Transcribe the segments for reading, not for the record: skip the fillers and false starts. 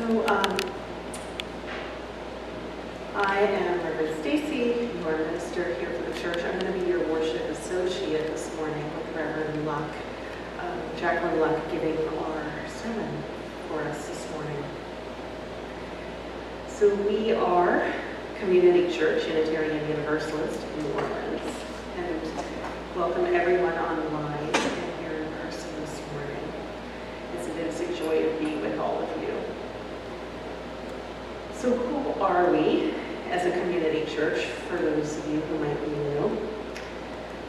I am Reverend Stacy, your minister here for the church. I'm going to be your worship associate this morning with Reverend Luck, Jacqueline Luck, giving our sermon for us this morning. So we are Community Church, Unitarian Universalist in New Orleans, and welcome everyone online and here in person this morning. It is a joy to be with all of you. So who are we as a community church, for those of you who might be new?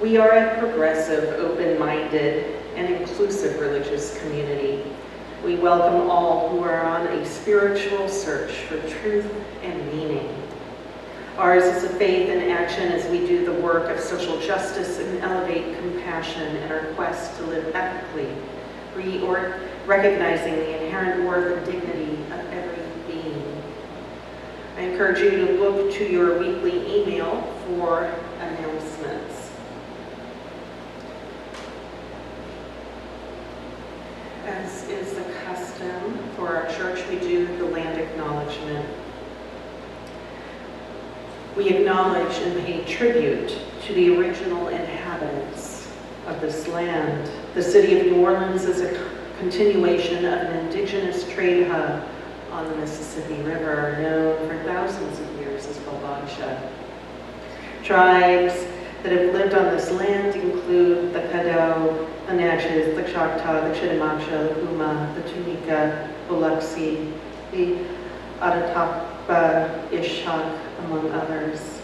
We are a progressive, open-minded, and inclusive religious community. We welcome all who are on a spiritual search for truth and meaning. Ours is a faith in action as we do the work of social justice and elevate compassion in our quest to live ethically, recognizing the inherent worth and dignity of every being. I encourage you to look to your weekly email for announcements. As is the custom for our church, we do the land acknowledgement. We acknowledge and pay tribute to the original inhabitants of this land. The city of New Orleans is a continuation of an indigenous trade hub on the Mississippi River, known for thousands of years as Wabansha. Tribes that have lived on this land include the Caddo, the Natchez, the Choctaw, the Chitimacha, the Puma, the Tunica, Biloxi, the Aratapa, Ishak, among others.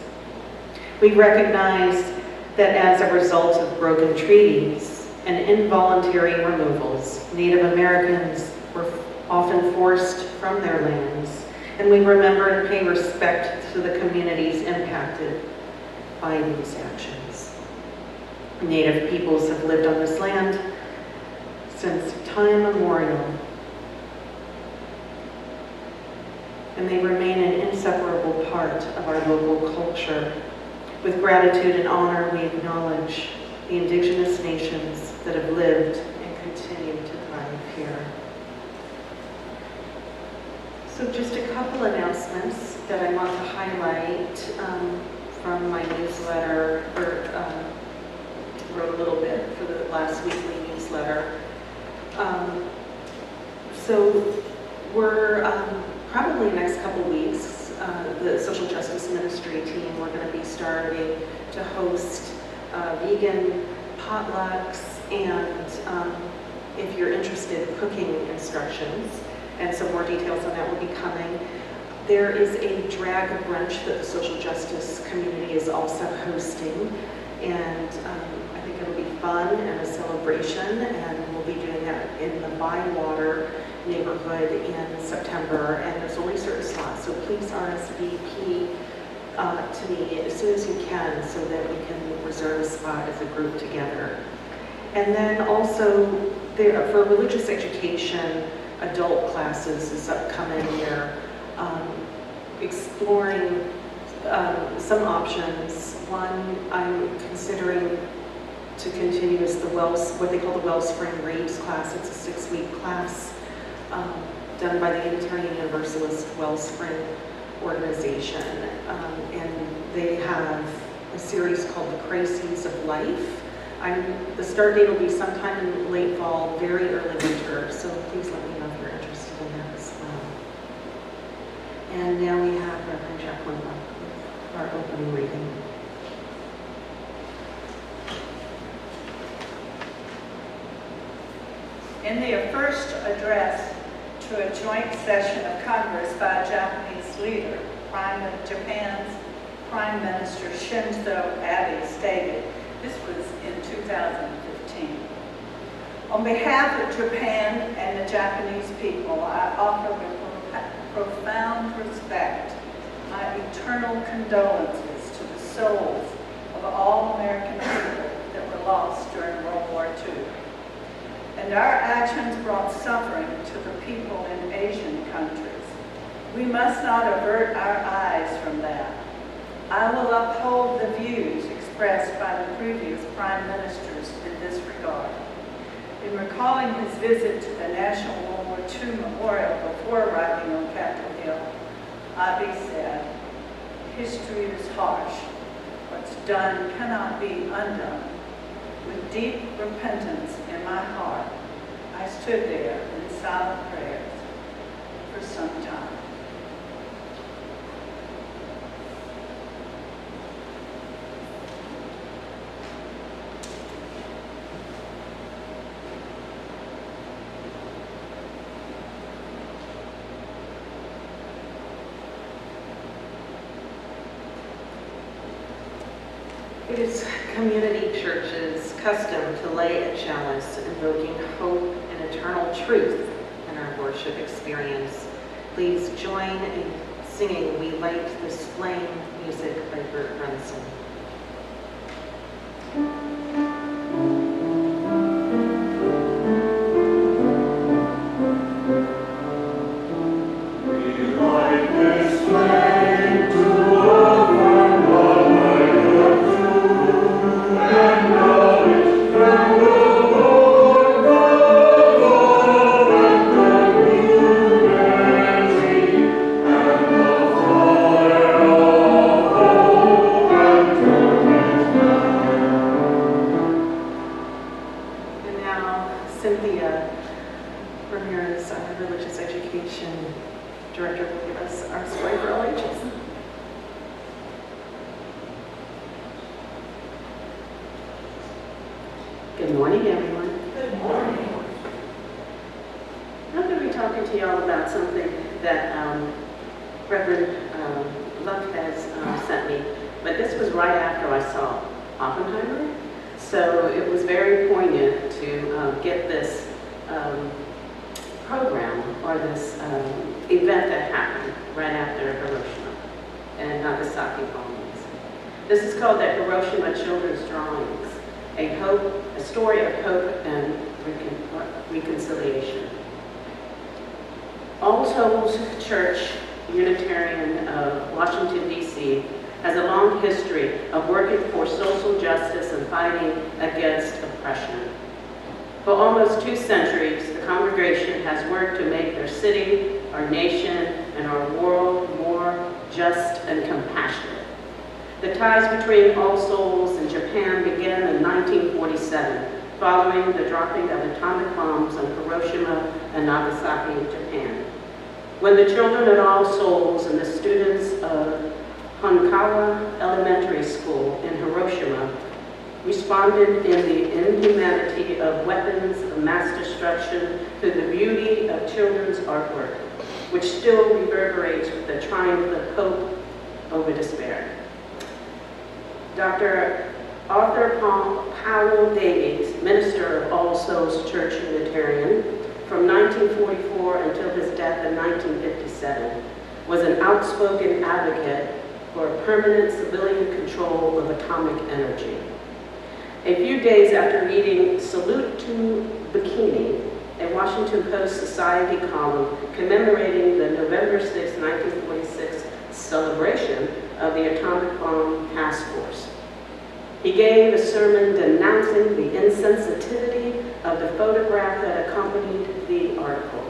We recognize that as a result of broken treaties and involuntary removals, Native Americans were often forced from their lands, and we remember and pay respect to the communities impacted by these actions. Native peoples have lived on this land since time immemorial, and they remain an inseparable part of our local culture. With gratitude and honor, we acknowledge the indigenous nations that have lived and continue to thrive here. So just a couple announcements that I want to highlight from my newsletter, wrote a little bit for the last weekly newsletter. So we're probably the next couple weeks, the social justice ministry team, we're going to be starting to host vegan potlucks and if you're interested, cooking instructions. And some more details on that will be coming. There is a drag brunch that the social justice community is also hosting, and I think it'll be fun and a celebration, and we'll be doing that in the Bywater neighborhood in September, and there's only certain slots, so please RSVP to me as soon as you can so that we can reserve a spot as a group together. And then also, there for religious education, adult classes is upcoming here, exploring some options. One I'm considering to continue is the what they call the Wellspring Reads class. It's a 6-week class done by the Unitarian Universalist Wellspring organization. And they have a series called The Crises of Life. The start date will be sometime in late fall, very early winter, so please let me know if you're interested in that as well. And now we have Reverend Jacqueline Luck with our opening reading. In their first address to a joint session of Congress by a Japanese leader, Japan's Prime Minister Shinzo Abe stated, this was in 2015. On behalf of Japan and the Japanese people, I offer with profound respect my eternal condolences to the souls of all American people that were lost during World War II. And our actions brought suffering to the people in Asian countries. We must not avert our eyes from that. I will uphold the views expressed by the previous prime ministers in this regard. In recalling his visit to the National World War II Memorial before arriving on Capitol Hill, Abe said, "History is harsh. What's done cannot be undone. With deep repentance in my heart, I stood there in silent prayers for some time." It is Community Church's custom to lay a chalice invoking hope and eternal truth in our worship experience. Please join in singing "We Light This Flame" music by Bert Brunson. Good morning, everyone. Good morning. I'm going to be talking to you all about something that Reverend Luck has sent me, but this was right after I saw Oppenheimer, so it was very poignant to get this program or this event that happened right after Hiroshima and Nagasaki bombings. This is called the Hiroshima Children's Drawings, a story of hope and reconciliation. All Souls Church Unitarian of Washington, D.C. has a long history of working for social justice and fighting against oppression. For almost 2 centuries, the congregation has worked to make their city, our nation, and our world more just and compassionate. The ties between All Souls and Japan began in 1947, following the dropping of atomic bombs on Hiroshima and Nagasaki, Japan. When the children at All Souls and the students of Honkawa Elementary School in Hiroshima responded in the inhumanity of weapons of mass destruction to the beauty of children's artwork, which still reverberates with the triumph of hope over despair. Dr. Arthur Powell Davies, minister of All Souls Church Unitarian, from 1944 until his death in 1957, was an outspoken advocate for permanent civilian control of atomic energy. A few days after reading Salute to Bikini, a Washington Post Society column commemorating the November 6, 1946 celebration of the Atomic Bomb Task Force, he gave a sermon denouncing the insensitivity of the photograph that accompanied the article.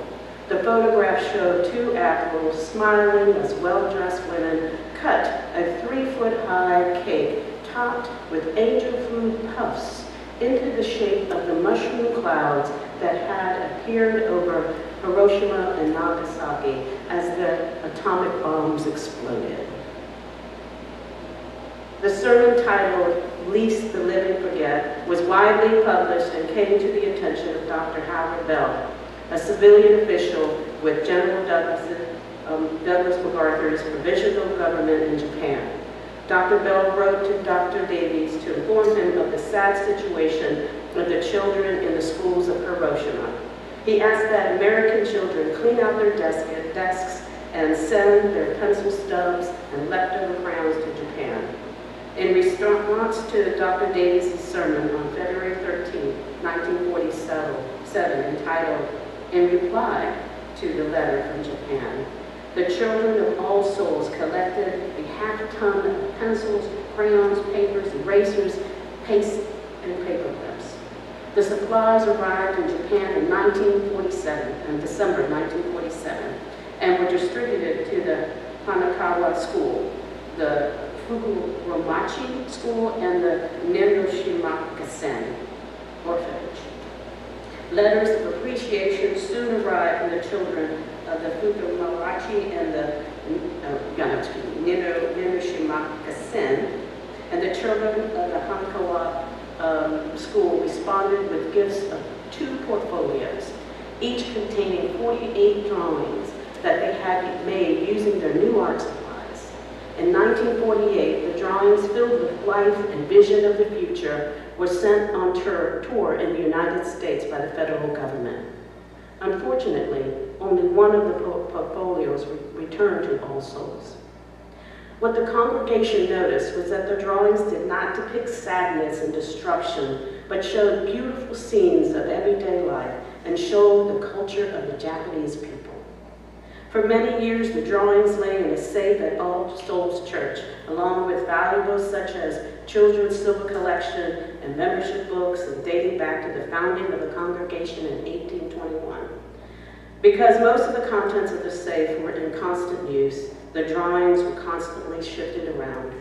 The photograph showed 2 admirals smiling as well-dressed women cut a 3-foot-high cake topped with angel food puffs into the shape of the mushroom clouds that had appeared over Hiroshima and Nagasaki as the atomic bombs exploded. The sermon, titled "Least the Living Forget," was widely published and came to the attention of Dr. Howard Bell, a civilian official with General Douglas MacArthur's provisional government in Japan. Dr. Bell wrote to Dr. Davies to inform him of the sad situation of the children in the schools of Hiroshima. He asked that American children clean out their desks and send their pencil stubs and leftover crayons to Japan. In response to Dr. Davies' sermon on February 13, 1947, entitled "In Reply to the Letter from Japan," the children of All Souls collected a half-ton of pencils, crayons, papers, erasers, paste, and paper clips. The supplies arrived in Japan in 1947, in December 1947, and were distributed to the Hanakawa School, the Fukuromachi School, and the Hiroshima orphanage. Letters of appreciation soon arrived from the children of the Fukuromachi and the Hiroshima and the children of the Hanakawa School responded with gifts of 2 portfolios, each containing 48 drawings that they had made using their new art supplies. In 1948, the drawings filled with life and vision of the future were sent on tour in the United States by the federal government. Unfortunately, only one of the portfolios returned to All Souls. What the congregation noticed was that the drawings did not depict sadness and destruction, but showed beautiful scenes of everyday life and showed the culture of the Japanese people. For many years, the drawings lay in a safe at All Souls Church, along with valuables such as children's silver collection and membership books dating back to the founding of the congregation in 1821. Because most of the contents of the safe were in constant use, the drawings were constantly shifted around.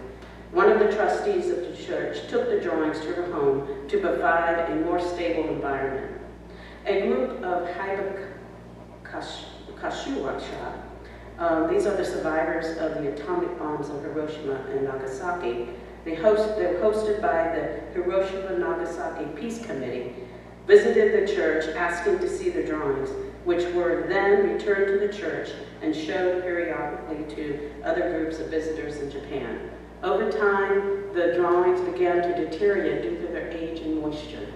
One of the trustees of the church took the drawings to her home to provide a more stable environment. A group of Kashiwasha, these are the survivors of the atomic bombs of Hiroshima and Nagasaki. They're hosted by the Hiroshima-Nagasaki Peace Committee, visited the church asking to see the drawings, which were then returned to the church and showed periodically to other groups of visitors in Japan. Over time, the drawings began to deteriorate due to their age and moisture.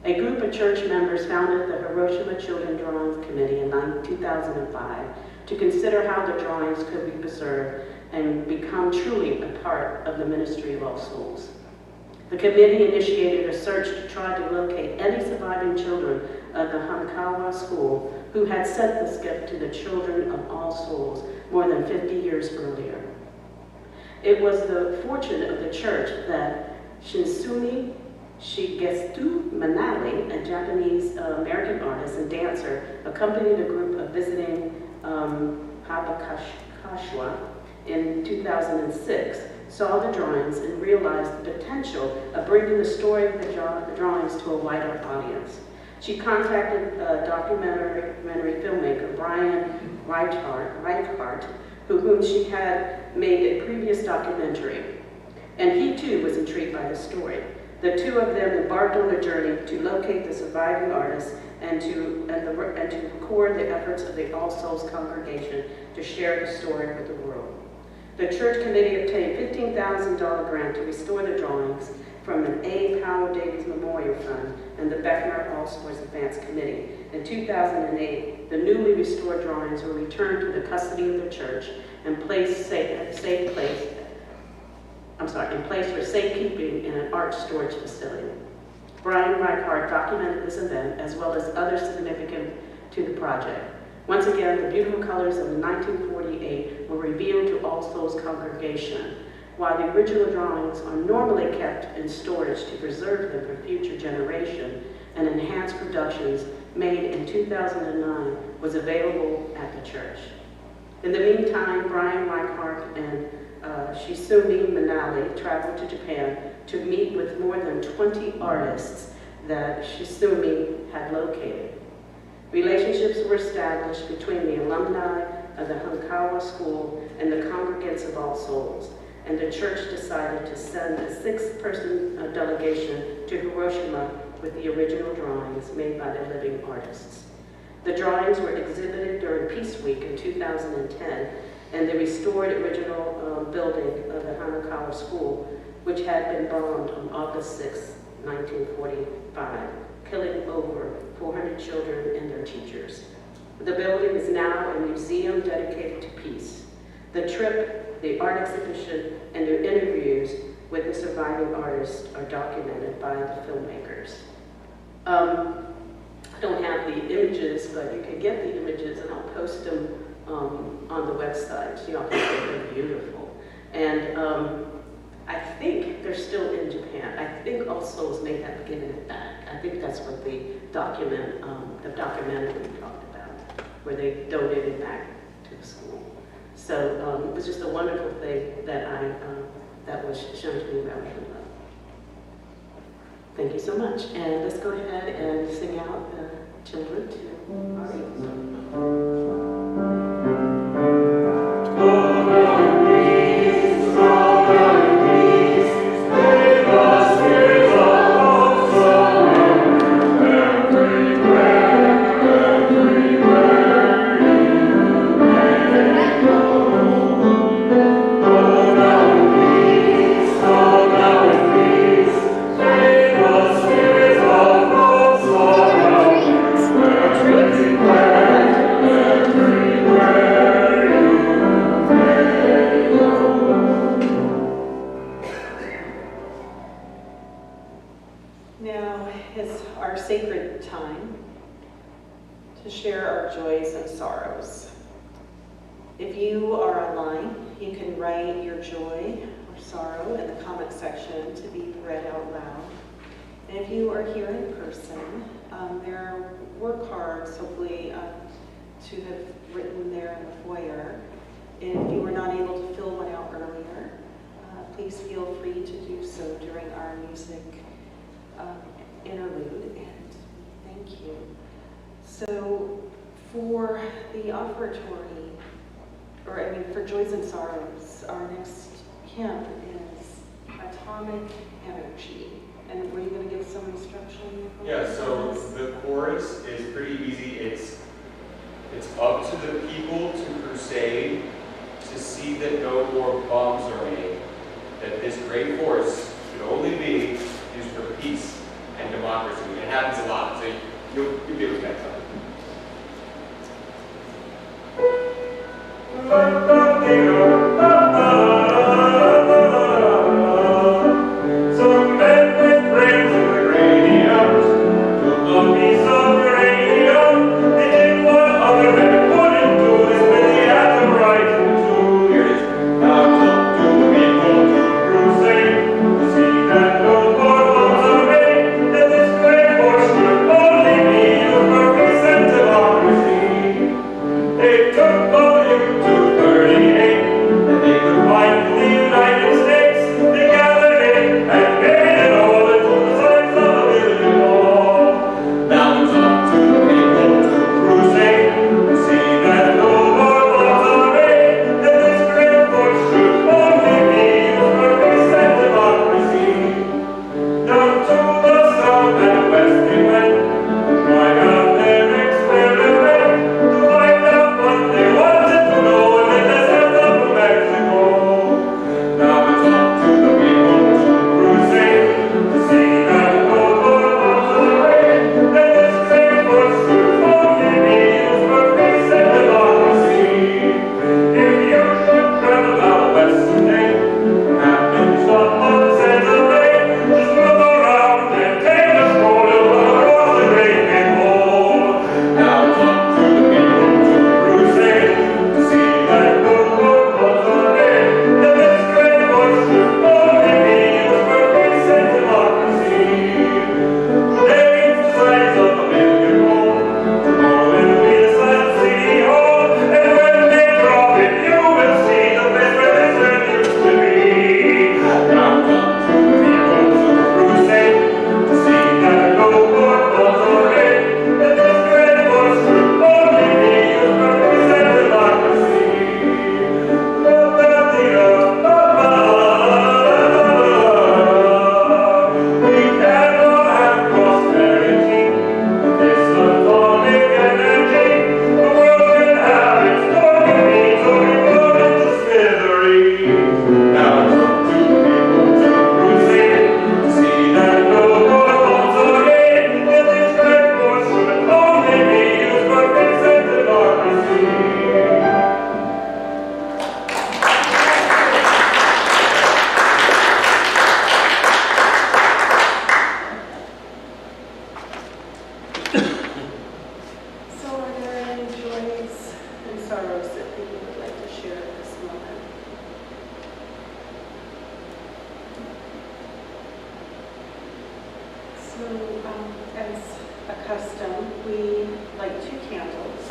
A group of church members founded the Hiroshima Children Drawings Committee in 2005 to consider how the drawings could be preserved and become truly a part of the Ministry of All Souls. The committee initiated a search to try to locate any surviving children of the Hanakawa School who had sent this gift to the children of All Souls more than 50 years earlier. It was the fortune of the church that Shinsumi Shigesu Manali, a Japanese American artist and dancer, accompanied a group of visiting Habakashwa in 2006, saw the drawings and realized the potential of bringing the story of the drawings to a wider audience. She contacted documentary filmmaker Brian Reichardt, whom she had made a previous documentary, and he too was intrigued by the story. The two of them embarked on a journey to locate the surviving artists and to record the efforts of the All Souls congregation to share the story with the world. The church committee obtained a $15,000 grant to restore the drawings from an A. Powell Davies Memorial Fund and the Beckner All Souls Advance Committee. In 2008, the newly restored drawings were returned to the custody of the church and placed in place for safekeeping in an art storage facility. Brian Reichardt documented this event as well as others significant to the project. Once again, the beautiful colors of the 1948 were revealed to All Souls congregation, while the original drawings are normally kept in storage to preserve them for future generation. An enhanced productions made in 2009 was available at the church. In the meantime, Brian Reichardt and Shinsumi Manali traveled to Japan to meet with more than 20 artists that Shinsumi had located. Relationships were established between the alumni of the Hanakawa School and the congregants of All Souls, and the church decided to send a 6-person delegation to Hiroshima with the original drawings made by the living artists. The drawings were exhibited during Peace Week in 2010, and the restored original building of the Hanakawa School, which had been bombed on August 6, 1945, killing over 400 children and their teachers. The building is now a museum dedicated to peace. The trip, the art exhibition, and the interviews with the surviving artists are documented by the filmmakers. I don't have the images, but you can get the images, and I'll post them on the website. You know, they're beautiful. And I think they're still in Japan. I think All Souls may have given it back. I think that's that's what the documentary talked about, where they donated back to the school. So it was just a wonderful thing that that was shown to me about her love. Thank you so much. And let's go ahead and sing out the children to our youth. Now is our sacred time to share our joys and sorrows. If you are online, you can write your joy or sorrow in the comment section to be read out loud. And if you are here in person, there are work cards, hopefully, to have written there in the foyer. If you were not able to fill one out earlier, please feel free to do so during our music interlude, and thank you. So for the offertory, for Joys and Sorrows, our next hymn is Atomic Energy. And were you going to give some instruction? Yeah, so the chorus is pretty easy. It's up to the people to crusade, to see that no more bombs are made, that this great force should only be used for peace and democracy. It happens a lot, so you'll be able to catch up. Some men with brains in the radiums took a piece of uranium, they did what other men couldn't do, they split the atom right into 2 years. Now it's up to the people to crusade, to see that no more bombs are made, that this great force should only be used for peace and democracy. They took volume 230 custom, we light 2 candles.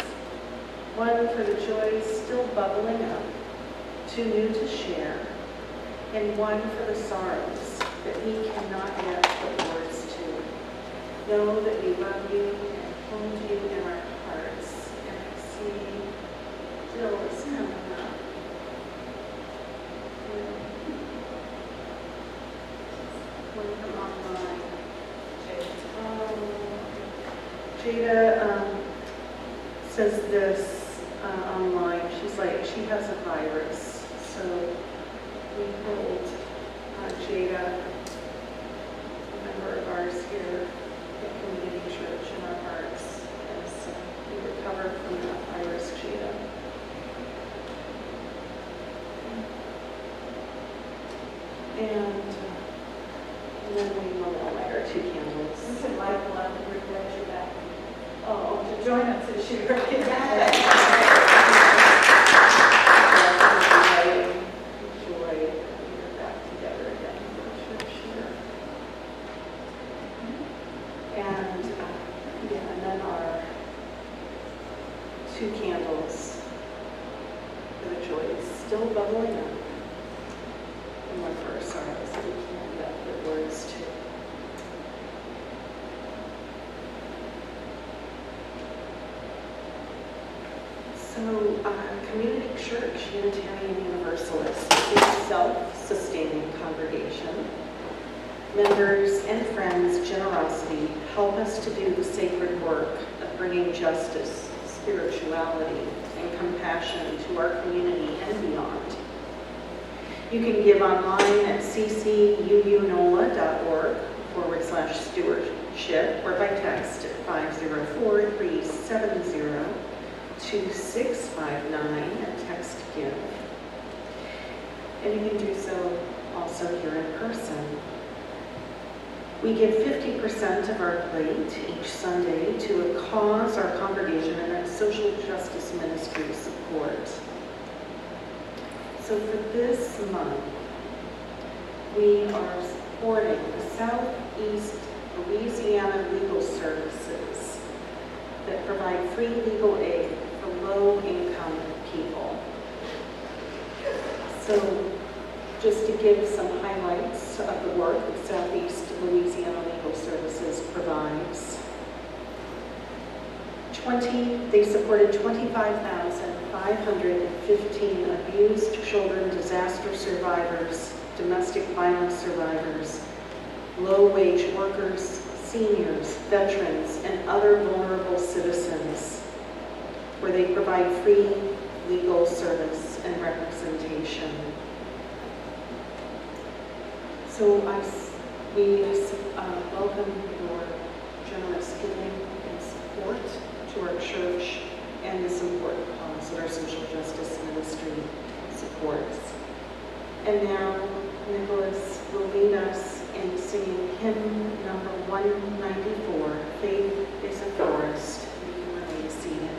One for the joys still bubbling up, too new to share, and one for the sorrows that we cannot yet put words to. Know that we love you and hold you in our hearts. And I see Jill is coming up. One from online. Jada says this online. She's like, she has a virus. So we hold Jada, a member of ours here at Community Church, in our hearts as we recover from that virus, Jada. And then we will light our 2 candles. We could light one and regret you back. Oh, To join us this year. Joy, we're back together again for church here. And and then our 2 candles for the joy is still bubbling up. And one for our sorrows that we can't yet put words to. So, Community Church, Unitarian Universalist, is a self-sustaining congregation. Members and friends' generosity help us to do the sacred work of bringing justice, spirituality, and compassion to our community and beyond. You can give online at ccuunola.org/stewardship or by text at 504-370-2659 and text give. And you can do so also here in person. We give 50% of our plate each Sunday to a cause our congregation and our social justice ministry support. So for this month, we are supporting the Southeast Louisiana Legal Services that provide free legal aid for low-income people. So just to give some highlights of the work that Southeast Louisiana Legal Services provides. They supported 25,515 abused children, disaster survivors, domestic violence survivors, low-wage workers, seniors, veterans, and other vulnerable citizens, where they provide free legal service and representation. So we welcome your generous giving and support to our church and this important cause that our social justice ministry supports. And now Nicholas will lead us in singing hymn number 194, Faith is a Forest. You can remain seated.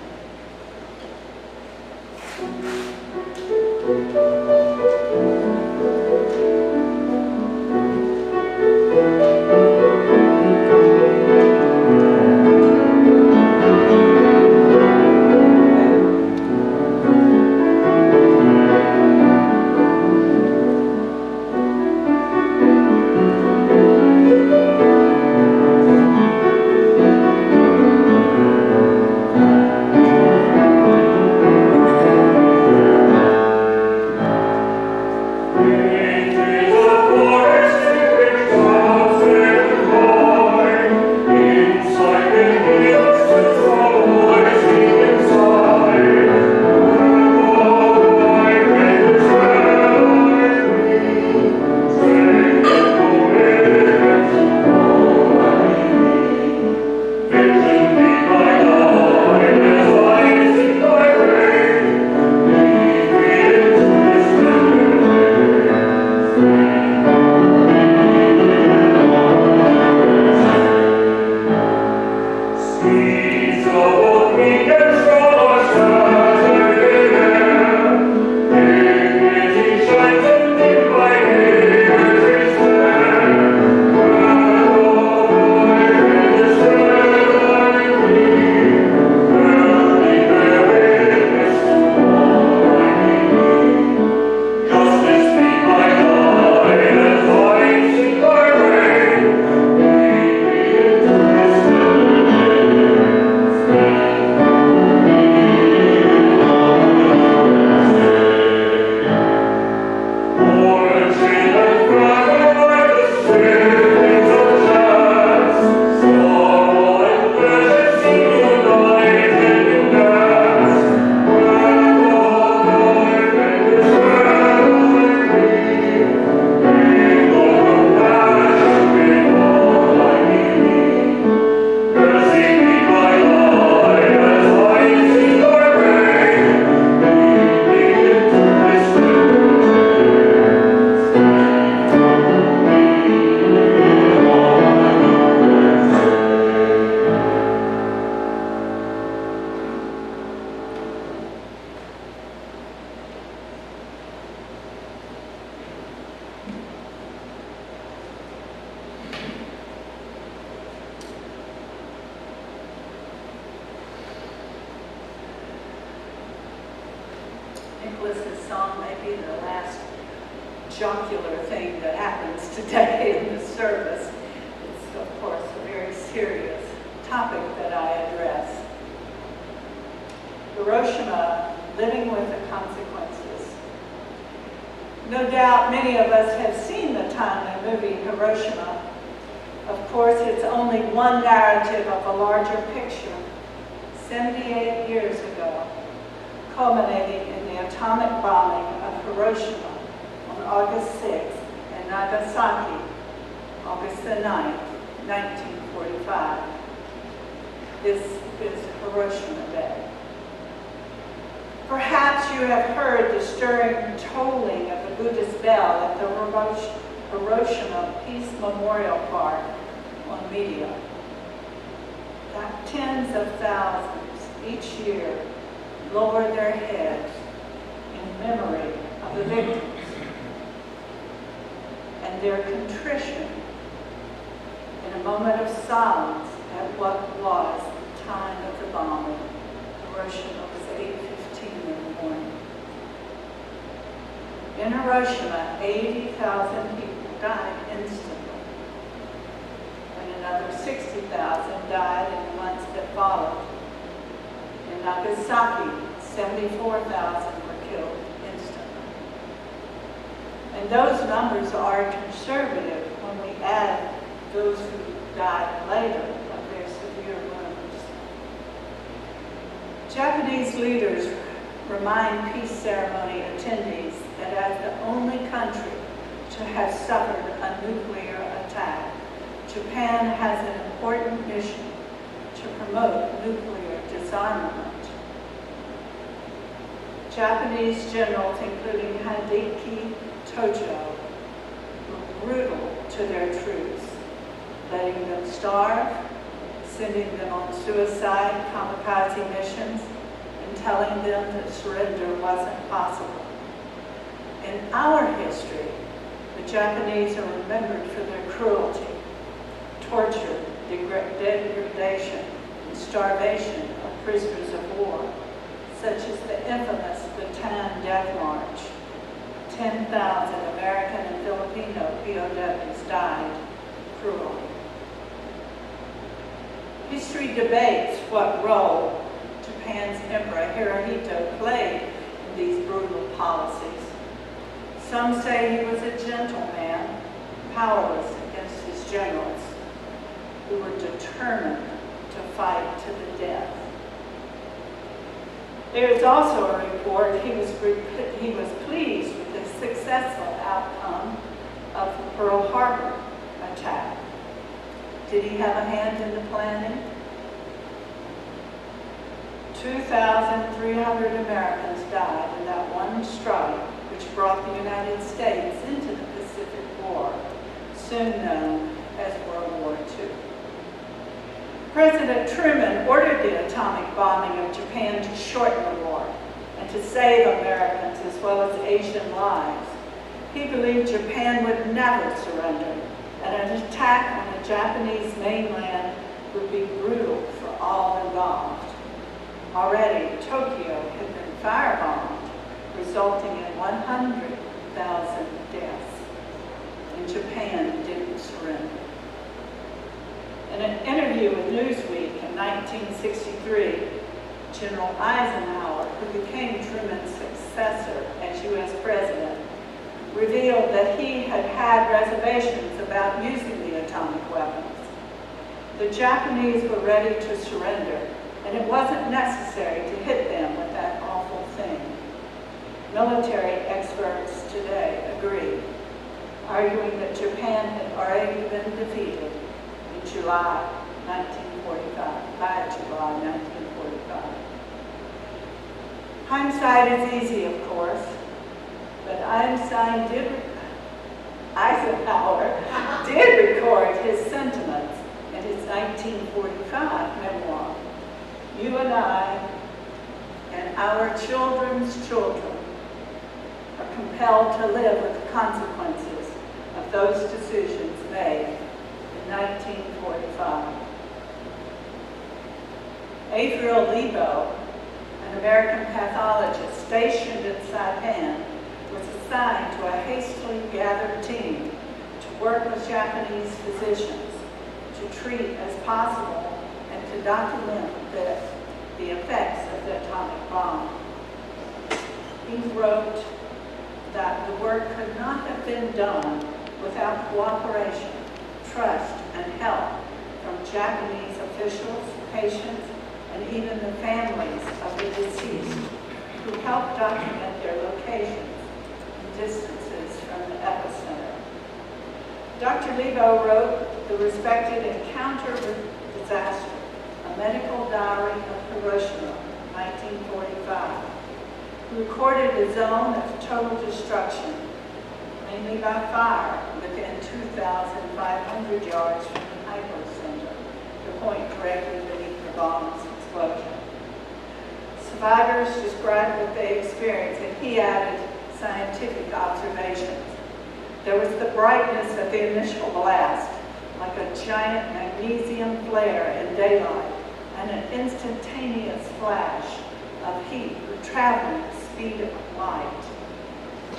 Bliss's song may be the last jocular thing that happens today in the service. It's, of course, a very serious topic that I address. Hiroshima, living with the consequences. No doubt many of us have seen the timely movie Hiroshima. Of course, it's only one narrative of a larger picture. 78 years ago, culminating in the atomic bombing of Hiroshima on August 6th and Nagasaki, August the 9th, 1945. This is Hiroshima Day. Perhaps you have heard the stirring tolling of the Buddhist bell at the Hiroshima Peace Memorial Park on media. That tens of thousands each year lower their heads in memory of the victims and their contrition in a moment of silence at what was the time of the bombing. Hiroshima was 8:15 in the morning. In Hiroshima, 80,000 people died instantly, and another 60,000 died in the months that followed. In Nagasaki, 74,000 were killed instantly. And those numbers are conservative when we add those who died later of their severe wounds. Japanese leaders remind peace ceremony attendees that as the only country to have suffered a nuclear attack, Japan has an important mission to promote nuclear disarmament. Japanese generals, including Hideki Tojo, were brutal to their troops, letting them starve, sending them on suicide kamikaze missions, and telling them that surrender wasn't possible. In our history, the Japanese are remembered for their cruelty, torture, degradation, and starvation of prisoners of war, such as the infamous Bataan Death March. 10,000 American and Filipino POWs died cruelly. History debates what role Japan's Emperor Hirohito played in these brutal policies. Some say he was a gentleman, powerless against his generals, who were determined to fight to the death. There is also a report he was pleased with the successful outcome of the Pearl Harbor attack. Did he have a hand in the planning? 2,300 Americans died in that one strike, which brought the United States into the Pacific War, soon known as World War II. President Truman ordered the atomic bombing of Japan to shorten the war and to save Americans as well as Asian lives. He believed Japan would never surrender, and an attack on the Japanese mainland would be brutal for all involved. Already, Tokyo had been firebombed, resulting in 100,000 deaths, and Japan didn't surrender. In an interview with Newsweek in 1963, General Eisenhower, who became Truman's successor as U.S. President, revealed that he had had reservations about using the atomic weapons. The Japanese were ready to surrender, and it wasn't necessary to hit them with that awful thing. Military experts today agree, arguing that Japan had already been defeated in July 1945, by July 1945. Hindsight is easy, of course, but Eisenhower did record his sentiments in his 1945 memoir. You and I and our children's children are compelled to live with the consequences of those decisions made in 1945. Avril Lebo, an American pathologist stationed in Saipan, was assigned to a hastily gathered team to work with Japanese physicians to treat as possible and to document the effects of the atomic bomb. He wrote that the work could not have been done without cooperation, trust, and help from Japanese officials, patients, and even the families of the deceased, who helped document their locations and distances from the epicenter. Dr. Lebo wrote the respected Encounter with Disaster, a medical diary of Hiroshima, 1945, who recorded a zone of total destruction, mainly by fire, within 2,500 yards from the hypocenter, the point directly beneath the bomb's explosion. Survivors described what they experienced, and he added scientific observations. There was the brightness of the initial blast, like a giant magnesium flare in daylight, and an instantaneous flash of heat traveling at the speed of light.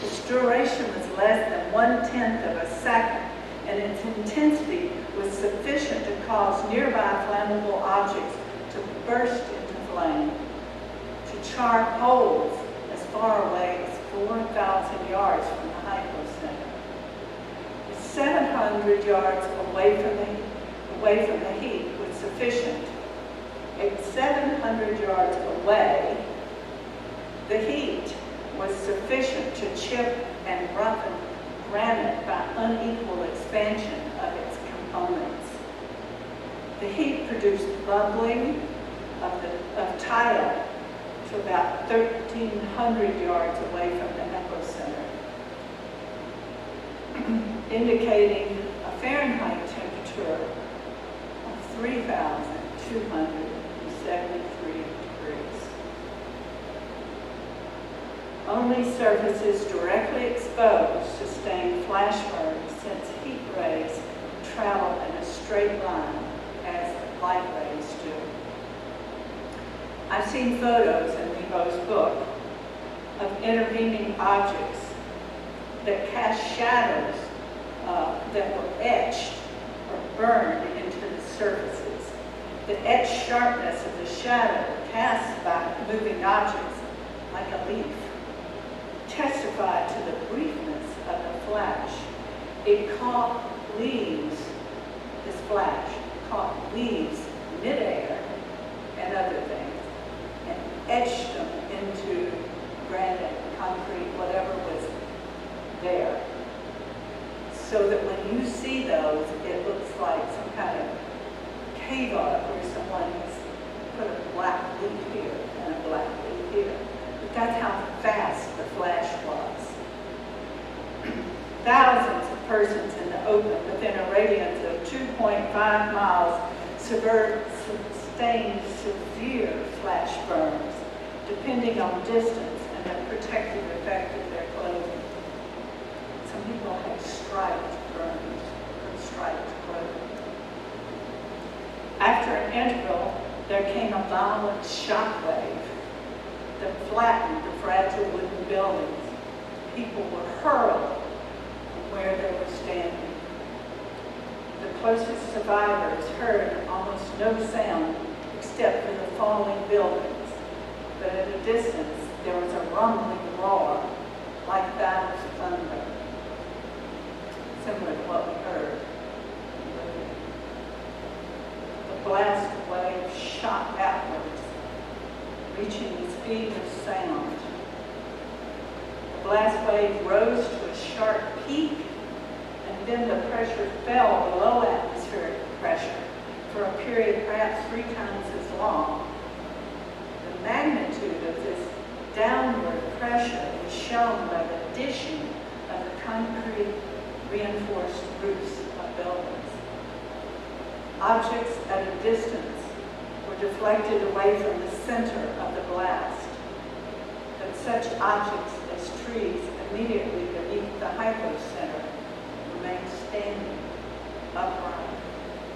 Its duration was less than 1/10 of a second, and its intensity was sufficient to cause nearby flammable objects to burst into flame, to char poles as far away as 4,000 yards from the hypocenter. 700 yards away from the heat was sufficient. At 700 yards away, the heat was sufficient to chip and roughen granite by unequal expansion of its components. The heat produced bubbling of tile to about 1,300 yards away from the epicenter, indicating a Fahrenheit temperature of 3,273 degrees. Only surfaces directly exposed sustain flash burns, since heat rays travel in a straight line as light rays do. I've seen photos in Lebo's book of intervening objects that cast shadows that were etched or burned into the surfaces. The etched sharpness of the shadow cast by moving objects, like a leaf, testified to the briefness of the flash. It caught leaves, this flash caught leaves midair and other things, and etched them into granite, concrete, whatever was there. So that when you see those, it looks like some kind of cave art where someone has put a black leaf here and a black leaf here. But that's how fast the flash was. Thousands of persons in the open within a radius of 2.5 miles sustained severe flash burns, depending on distance and the protective effect of their clothing. Some people had striped burns from striped clothing. After an interval, there came a violent shock wave that flattened the fragile wooden buildings. People were hurled from where they were standing. The closest survivors heard almost no sound except for the falling buildings, but at a distance there was a rumbling roar like that of thunder, similar to what we heard. The blast wave shot outwards, reaching the speed of sound. The blast wave rose to a sharp peak, and then the pressure fell below atmospheric pressure for a period perhaps 3 times as long. The magnitude of this downward pressure was shown by the addition of the concrete reinforced roofs of buildings. Objects at a distance were deflected away from the center of the blast, but such objects as trees immediately beneath the hypocenter remained standing upright,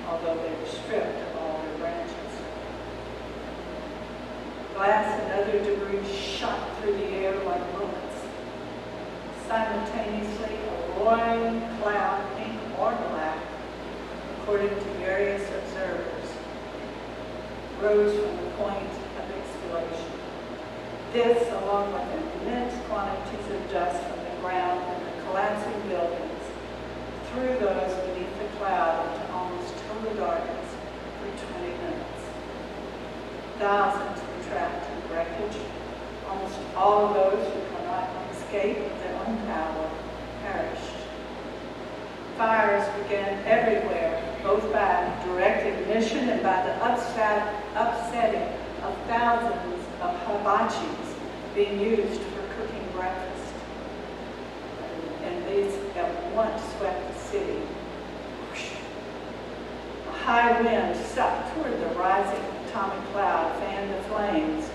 although they were stripped of all their branches. Glass and other debris shot through the air like bullets. Simultaneously, a roaring cloud, pink or black, according to various observers, rose from the point of explosion. This, along with immense quantities of dust from the ground and the collapsing buildings, threw those beneath the cloud into almost total darkness for 20 minutes. Thousands were trapped in wreckage. Almost all of those who could not escape of their own power perished. Fires began everywhere, both by direct ignition and by the upsetting of thousands of hibachis being used for cooking breakfast. And these at once swept the city. A high wind sucked toward the rising atomic cloud fanned the flames,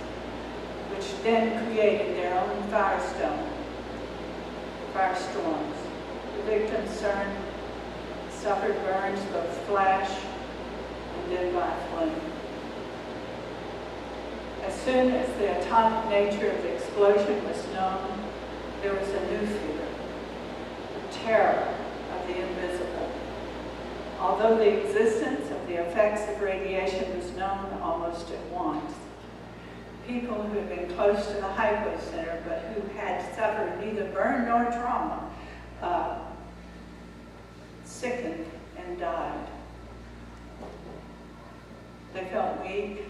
which then created their own firestorms. The victims suffered burns both flash and then by flame. As soon as the atomic nature of the explosion was known, there was a new fear, the terror of the invisible. Although the existence of the effects of radiation was known almost at once, people who had been close to the hypocenter but who had suffered neither burn nor trauma sickened and died. They felt weak,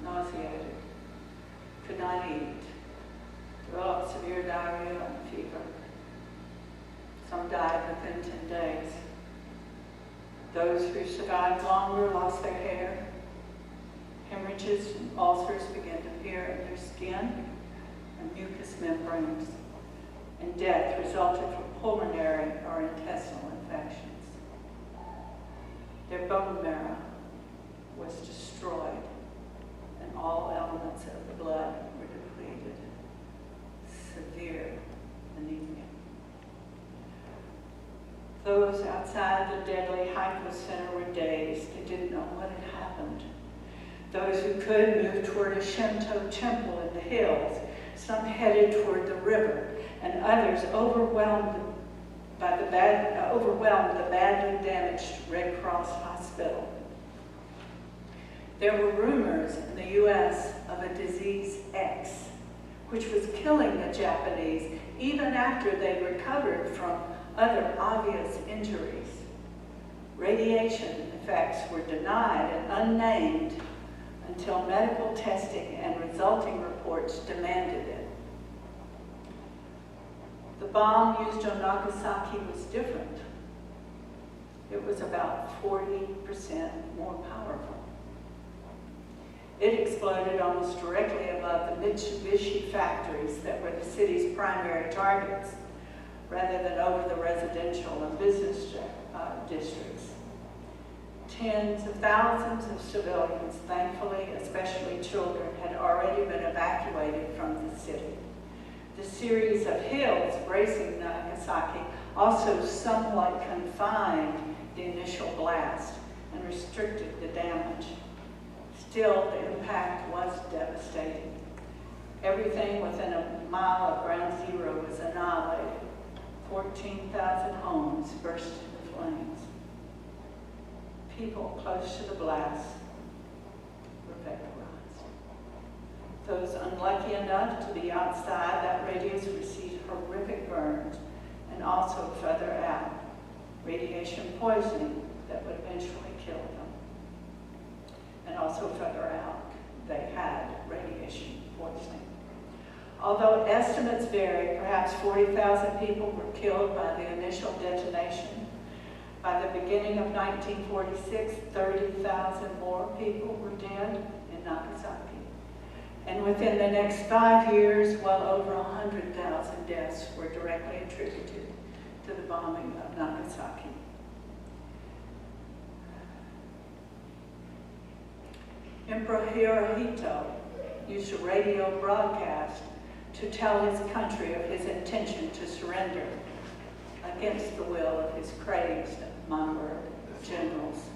nauseated, could not eat, developed severe diarrhea and fever. Some died within 10 days. Those who survived longer lost their hair. Hemorrhages and ulcers began to appear in their skin and mucous membranes, and death resulted from pulmonary or intestinal infections. Their bone marrow was destroyed, and all elements of the blood were depleted. Severe anemia. Those outside the deadly hypocenter were dazed. They didn't know what had happened. Those who could moved toward a Shinto temple in the hills. Some headed toward the river, and others overwhelmed the badly damaged Red Cross hospital. There were rumors in the U.S. of a disease X, which was killing the Japanese even after they recovered from other obvious injuries. Radiation effects were denied and unnamed until medical testing and resulting reports demanded it. The bomb used on Nagasaki was different. It was about 40% more powerful. It exploded almost directly above the Mitsubishi factories that were the city's primary targets, rather than over the residential and business districts. Tens of thousands of civilians, thankfully, especially children, had already been evacuated from the city. The series of hills bracing Nagasaki also somewhat confined the initial blast and restricted the damage. Still, the impact was devastating. Everything within a mile of ground zero was annihilated. 14,000 homes burst into flames. People close to the blast were vaporized. Those unlucky enough to be outside that radius received horrific burns, and also further out, radiation poisoning that would eventually kill them. And also further out, they had radiation poisoning. Although estimates vary, perhaps 40,000 people were killed by the initial detonation. By the beginning of 1946, 30,000 more people were dead in Nagasaki. And within the next 5 years, well over 100,000 deaths were directly attributed to the bombing of Nagasaki. Emperor Hirohito used a radio broadcast to tell his country of his intention to surrender against the will of his crazed Mongol generals.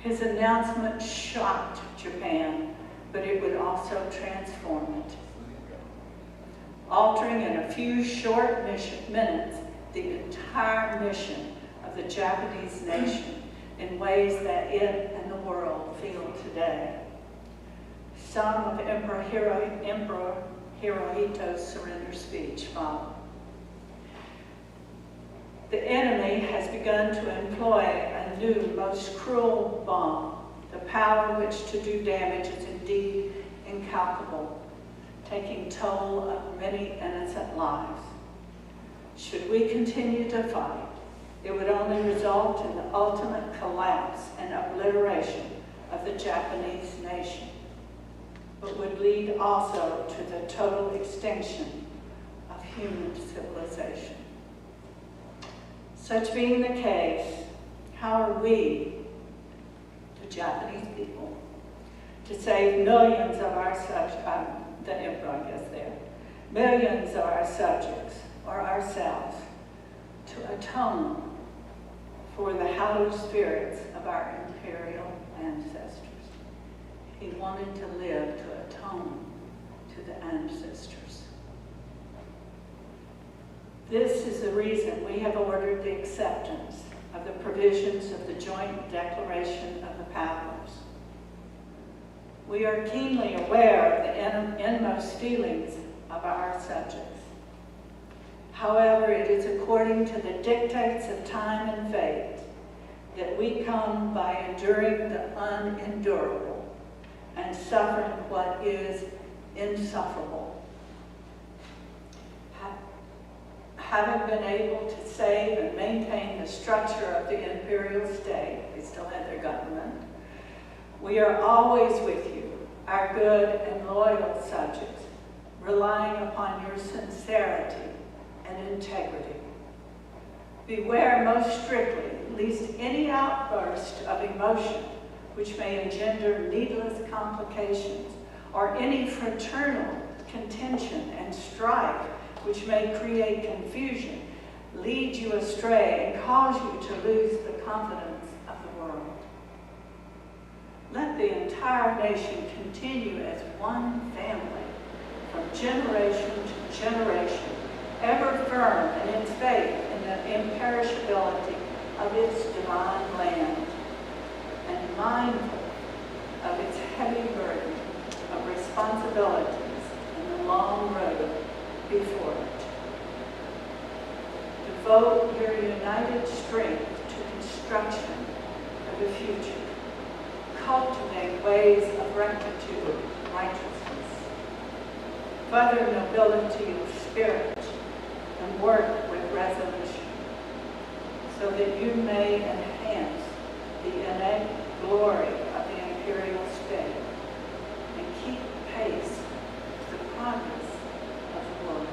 His announcement shocked Japan, but it would also transform it, altering in a few short minutes the entire mission of the Japanese nation in ways that it and the world feel today. Some of Emperor Hirohito's surrender speech follow. The enemy has begun to employ a new, most cruel bomb. The power which to do damage is indeed incalculable, taking toll of many innocent lives. Should we continue to fight, it would only result in the ultimate collapse and obliteration of the Japanese nation, but would lead also to the total extinction of human civilization. Such being the case, how are we, the Japanese people, to save millions of our millions of our subjects or ourselves, to atone for the hallowed spirits of our imperial ancestors? He wanted to live to atone to the ancestors. This is the reason we have ordered the acceptance of the provisions of the Joint Declaration of the Powers. We are keenly aware of the inmost feelings of our subjects. However, it is according to the dictates of time and fate that we come by enduring the unendurable and suffering what is insufferable. Having been able to save and maintain the structure of the imperial state, they still had their government, we are always with you, our good and loyal subjects, relying upon your sincerity and integrity. Beware most strictly, lest any outburst of emotion which may engender needless complications, or any fraternal contention and strife which may create confusion, lead you astray and cause you to lose the confidence of the world. Let the entire nation continue as one family, from generation to generation, ever firm in its faith in the imperishability of its divine land, and mindful of its heavy burden of responsibilities in the long road before it. Devote your united strength to construction of the future. Cultivate ways of rectitude, righteousness. Further nobility of spirit and work with resolution, so that you may enhance the innate glory of the imperial state and keep pace with the progress of the world.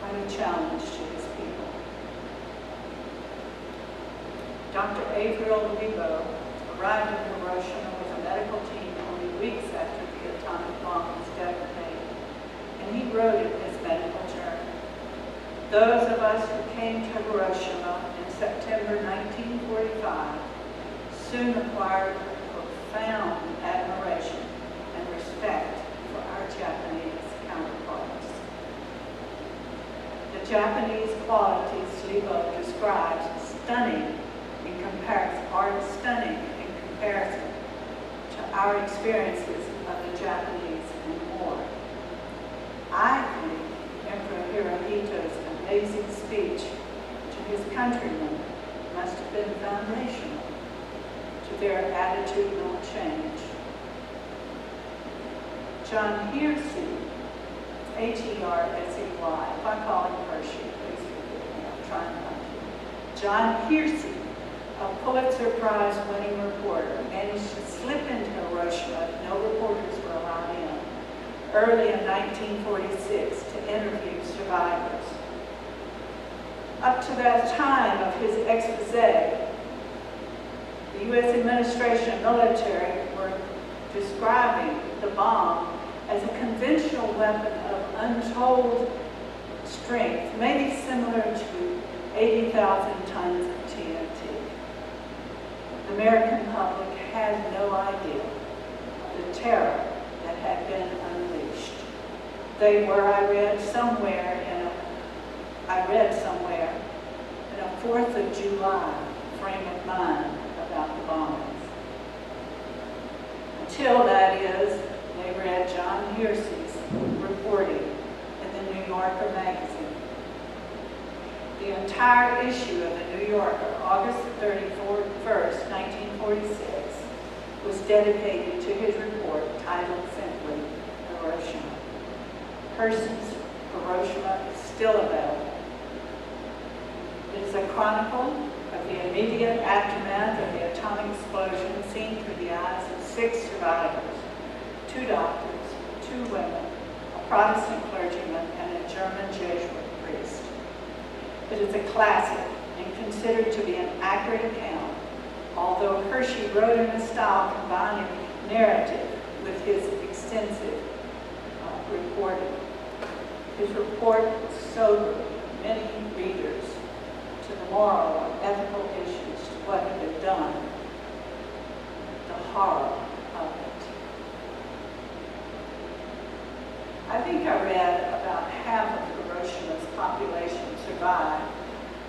Quite a challenge to his people. Dr. Avriel Lebo arrived in Hiroshima with a medical team only weeks after the atomic bomb was detonated, and he wrote in his medical journal, "Those of us who came to Hiroshima in September 1945 soon acquired profound admiration and respect for our Japanese counterparts." The Japanese qualities Lebo describes as stunning in comparison to our experiences of the Japanese and more. I think Emperor Hirohito's amazing speech to his countrymen must have been foundational to their attitudinal change. John Hersey, H-E-R-S-E-Y, if I call him Hershey, please forgive me, I'm trying not to. John Hersey, a Pulitzer Prize winning reporter, managed to slip into Hiroshima, no reporters were allowed in, early in 1946 to interview survivors. Up to that time of his expose, the U.S. administration and military were describing the bomb as a conventional weapon of untold strength, maybe similar to 80,000 tons of TNT. The American public had no idea of the terror that had been unleashed. They were, I read somewhere in a 4th of July frame of mind about the bombings. Until, that is, they read John Hersey's reporting in the New Yorker magazine. The entire issue of the New Yorker, August 31st, 1946, was dedicated to his report titled simply Hiroshima. Hersey's Hiroshima is still available. It is a chronicle of the immediate aftermath of the atomic explosion seen through the eyes of 6 survivors, 2 doctors, 2 women, a Protestant clergyman, and a German Jesuit priest. It is a classic and considered to be an accurate account, although Hershey wrote in a style combining narrative with his extensive reporting. His report sobered many readers to the moral and ethical issues, to what had been done, the horror of it. I think I read about half of Hiroshima's population survived.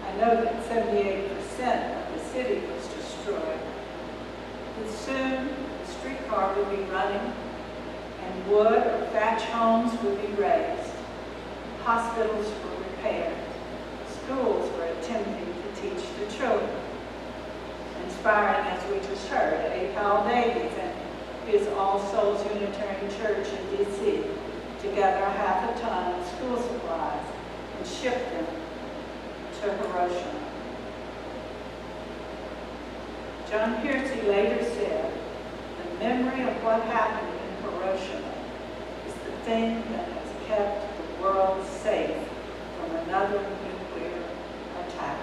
I know that 78% of the city was destroyed. But soon, the streetcar would be running, and wood or thatch homes would be raised. Hospitals were repaired. Schools were attempting to teach the children. Inspiring, as we just heard, A. Powell Davies and his All Souls Unitarian Church in D.C. to gather half a ton of school supplies and ship them to Hiroshima. John Hersey later said, "The memory of what happened in Hiroshima is the thing that has kept the world safe from another nuclear attack."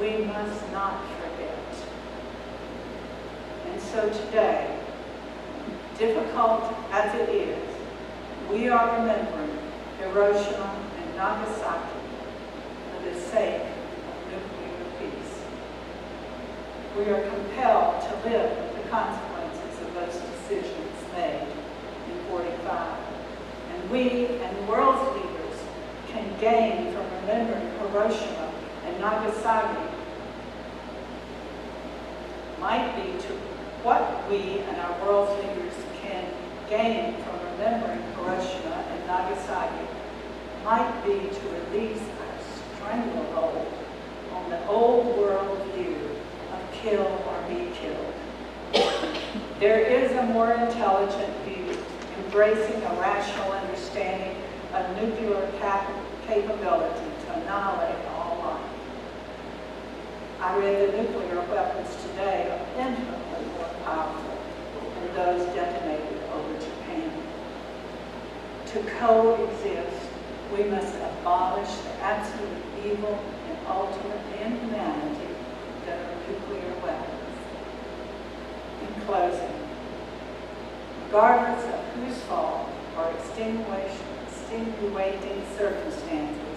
We must not forget. And so today, difficult as it is, we are remembering Hiroshima and Nagasaki for the sake of nuclear peace. We are compelled to live with the consequences of those decisions made in 45. And we and the world's leaders can gain from remembering Hiroshima and Nagasaki might be to what we and our world's leaders can gain from remembering Hiroshima and Nagasaki might be to release our stranglehold on the old world view of kill or be killed. There is a more intelligent view, embracing a rational understanding of nuclear capability to annihilate all life. I read that nuclear weapons today are infinitely more powerful than those detonated over Japan. To coexist, we must abolish the absolute evil and ultimate inhumanity that are nuclear weapons. In closing, regardless of whose fault or extenuating circumstances,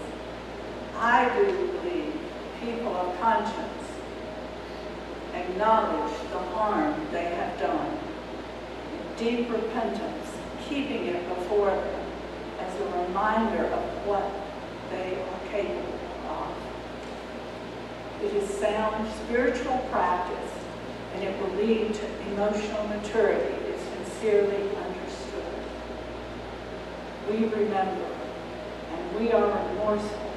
I do believe people of conscience acknowledge the harm they have done, in deep repentance, keeping it before them as a reminder of what they are capable of. It is sound spiritual practice, and it will lead to emotional maturity if sincerely understood. We remember, and we are remorseful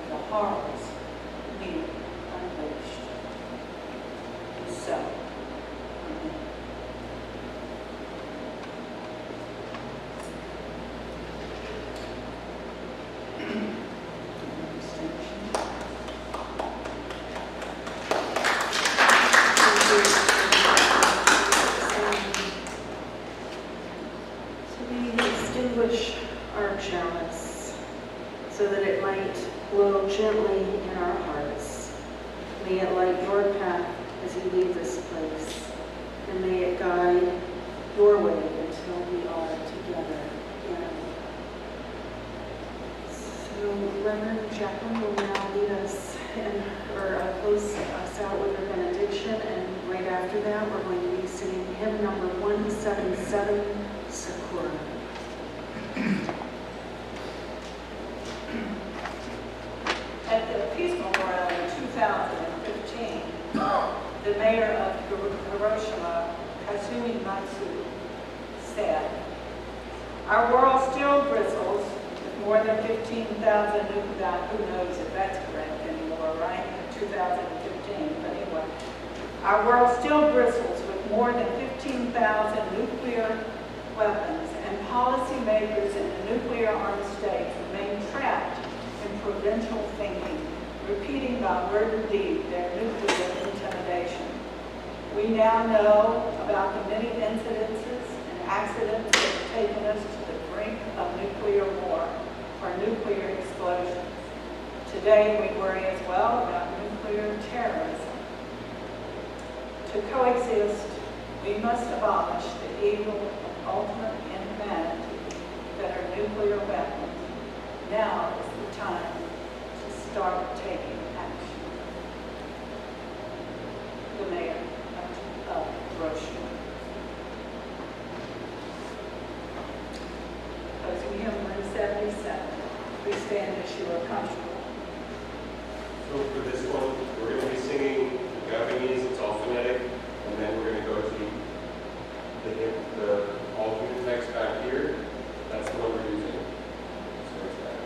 for the horrors we unleashed. And so, amen. Our chalice, so that it might flow gently in our hearts. May it light your path as you leave this place, and may it guide your way until we are together again. So Reverend Jacqueline will now lead us or close us out with her benediction. after that, we're going to be singing hymn number 177, Sakura. At the Peace Memorial in 2015, the mayor of Hiroshima, Kazumi Matsu, said, "Our world still bristles with more than 15,000 nuclear," who knows if that's correct anymore, right? In 2015, but anyway. "Our world still bristles with more than 15,000 nuclear weapons, and policymakers in the nuclear-armed states remain trapped in provincial thinking, repeating by word and deed their nuclear intimidation. We now know about the many incidences and accidents that have taken us to the brink of nuclear war or nuclear explosions. Today we worry as well about nuclear terrorism. To coexist, we must abolish the evil of ultimate inhumanity that are nuclear weapons. Now is the time to start taking action." The mayor of Hiroshima. Closing hymn 177. Please stand as you are comfortable. So for this one, we're going to be singing Japanese, it's all phonetic, and then we're going to go to the alternate text back here. That's the one we're using. So it's that.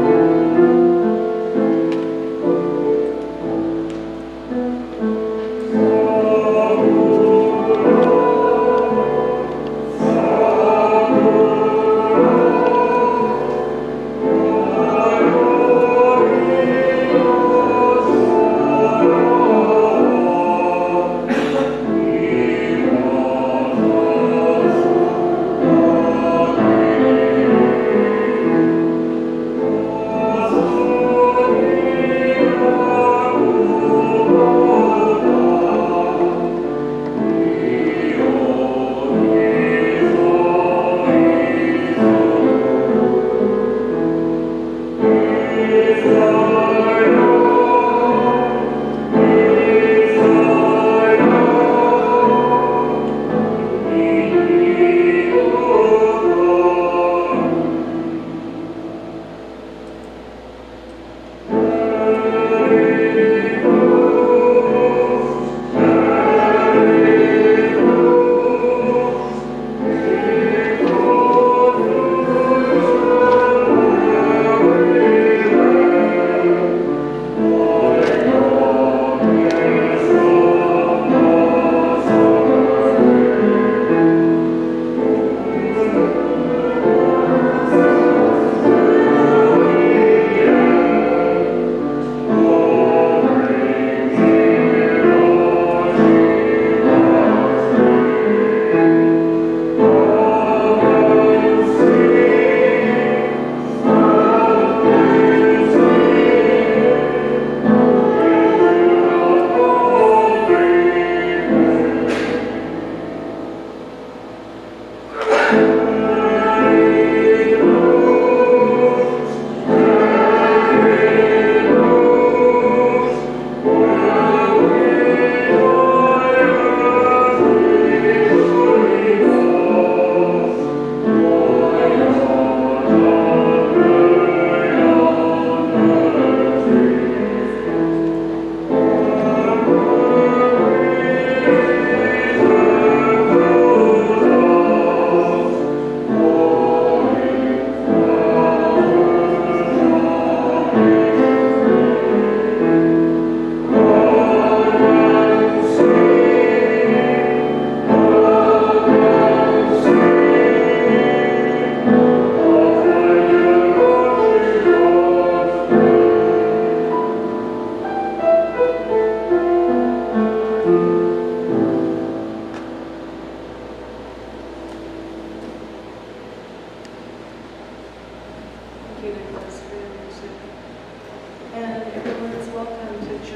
Thank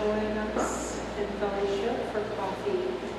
join us in fellowship for coffee